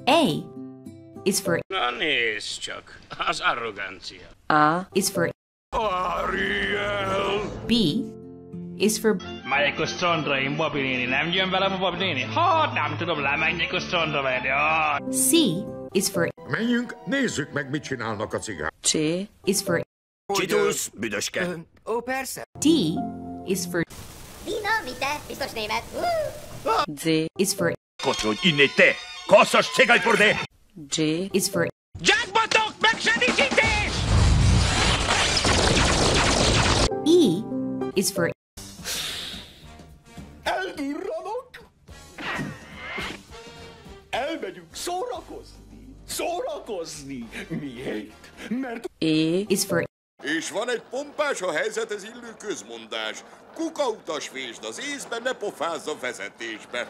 A is for Na nézd csak, az arrogancia. A is for Ariel! B is for Megyek a strandra, én Babi néni. Nem jön velem a Babi néni? Hát nem tudom, lemenjek a strandra venni. C is for Menjünk, nézzük meg, mit csinálnak a cigák. C is for Csidulsz, büdöske. Ó, persze. D is for Vina, vite, biztos német. Z is for Kocsolj innét te! Kasszas cégajporde! J is for Jackbotok, megsemmisítés! E is for Eldurranok! Elmegyünk szórakozni. Miért? Mert... A is for És van egy pompás, a helyzethez illő közmondás. Kukautas vésd az észbe, ne pofázz a vezetésbe.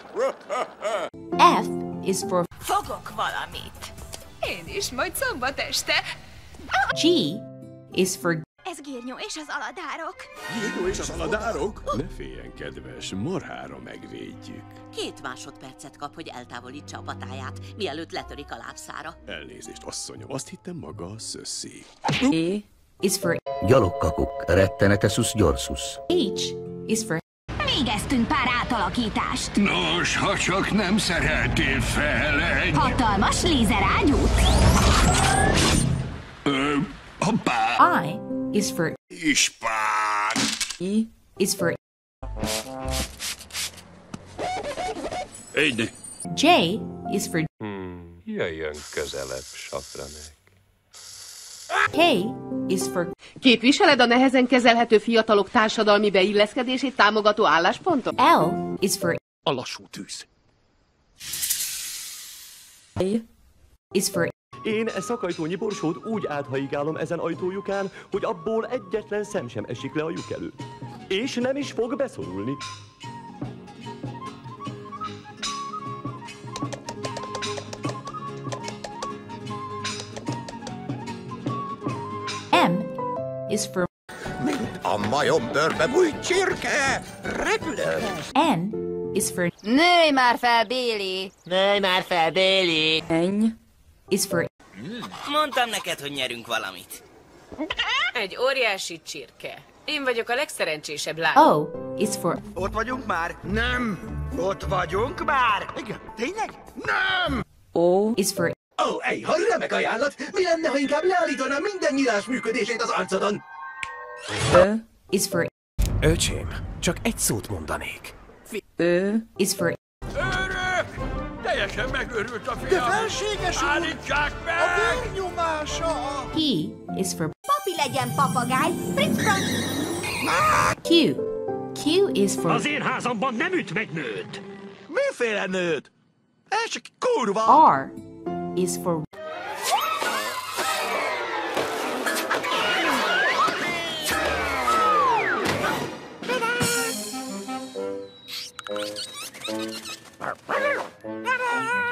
F is for Fogok valamit. Én is, majd szombat este. G is for Ez Gírnyó és az aladárok. Jégo és az aladárok? Ne féljen, kedves, marhára megvédjük. 2 másodpercet kap, hogy eltávolítsa a patáját, mielőtt letörik a lábszára. Elnézést, asszonyom, azt hittem maga a szösszi. A is for Gyalogkakuk, rettenetesus gyorsus. H is for Végeztünk pár átalakítást. Nos, ha csak nem szereltél fel egy... Hatalmas lézerágyút. Hoppá! I is for Ispán! E is for Így. J is for Jöjjön közelebb, sapranek. K is for Képviseled a nehezen kezelhető fiatalok társadalmi beilleszkedését támogató álláspontot? L is for A lassú tűz. A is for Én szakajtónyi borsót úgy áthaigálom ezen ajtójukán, hogy abból egyetlen szem sem esik le a lyuk előtt. És nem is fog beszorulni. M is for Mint a majombőrbe bújt csirke! Repülök! N is for Nőj már fel, Béli! Nőj már fel, Béli! N is for Mondtam neked, hogy nyerünk valamit. Egy óriási csirke. Én vagyok a legszerencsésebb lány. O is for Ott vagyunk már? Nem! Ott vagyunk már? Igen. Tényleg? Nem! O is for Remek ajánlat! Mi lenne, ha inkább leállítanám minden nyílás működését az arcodon? Ö is for Öcsém, csak egy szót mondanék. Ö is for Őrök! Teljesen megőrült a fiam! De felséges úr! Állítsák meg! A vérnyomása! P is for Papi legyen papagáj! Fritz Frank! Q. Q is for Az én házamban nem üt meg nőt! Miféle nőt? Ez csak kurva! R is for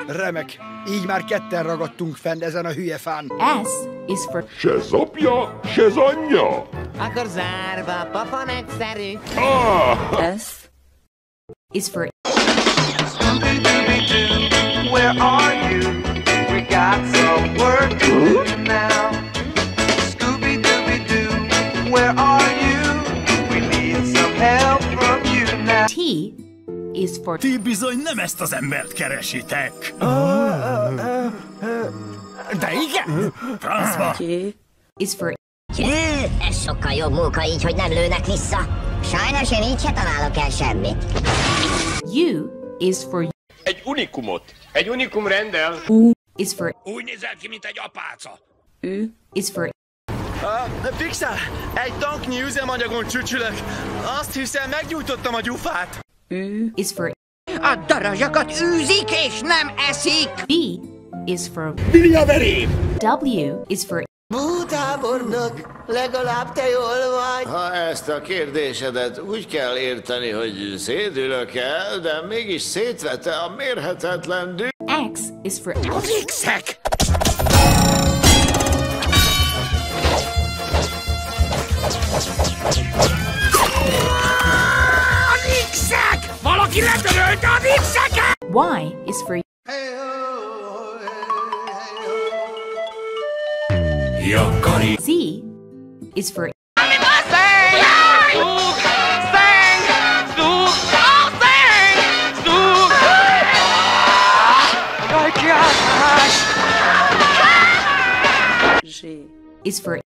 Remek, így már ketten ragadtunk fenn ezen a hülye fán. S is for Se zapja, se zanyja! Akkor zárva, papa nagyszerű. S is for Where are you? We got some work to do now. Scooby-Dooby-Doo, where are you? We need some help from you now. T is for Ti bizony nem ezt az embert keresitek! De igen! Francba! Q is for Ez sokkal jobb munka így, hogy nem lőnek vissza. Sajnos én így se találok el semmit. U is for Egy unikumot. Egy unikum rendel. U is for Úgy nézel ki, mint egy apáca! U is for Pixel, egy tanknyi üzemanyagon csücsülök. Azt hiszem, meggyújtottam a gyufát. U is for A darazsakat űzik és nem eszik. B is for Viljaverém! W is for Bútábornok, legalább te jól vagy. Ha ezt a kérdésedet úgy kell érteni, hogy szédülök el, de mégis szétvette a mérhetetlen dű... X is for Az X-ek! Az X-ek! Valaki letörölte az X-eket! Y is for Jakkari. Z is for G is for